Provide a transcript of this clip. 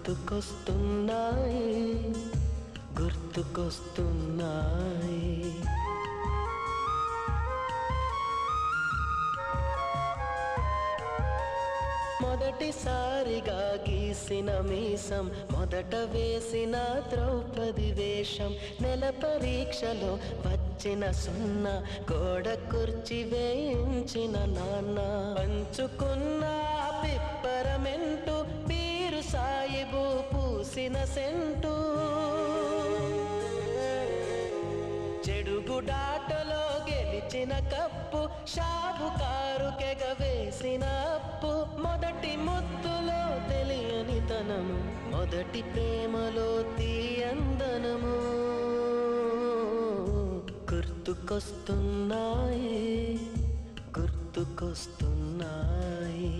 గుర్తుకొస్తున్నాయి గుర్తుకొస్తున్నాయి. మొదటిసారిగా గీసిన మీసం, మొదట వేసిన ద్రౌపది వేషం, నెల పరీక్షలో వచ్చిన సున్నా, గోడ కుర్చీ వేయించిన నాన్న, పంచుకున్న పిప్పరమెంటు, పీరు సాయిబు పూసిన సెంటు, చెడుగుడాటలో గెలిచిన కప్పు, షాబుకారు కెగవేసిన అప్పు, మొదటి ముద్దులో తెలియని తనము, మొదటి ప్రేమలో తీయందనము. గుర్తుకొస్తున్నాయి గుర్తుకొస్తున్నాయి.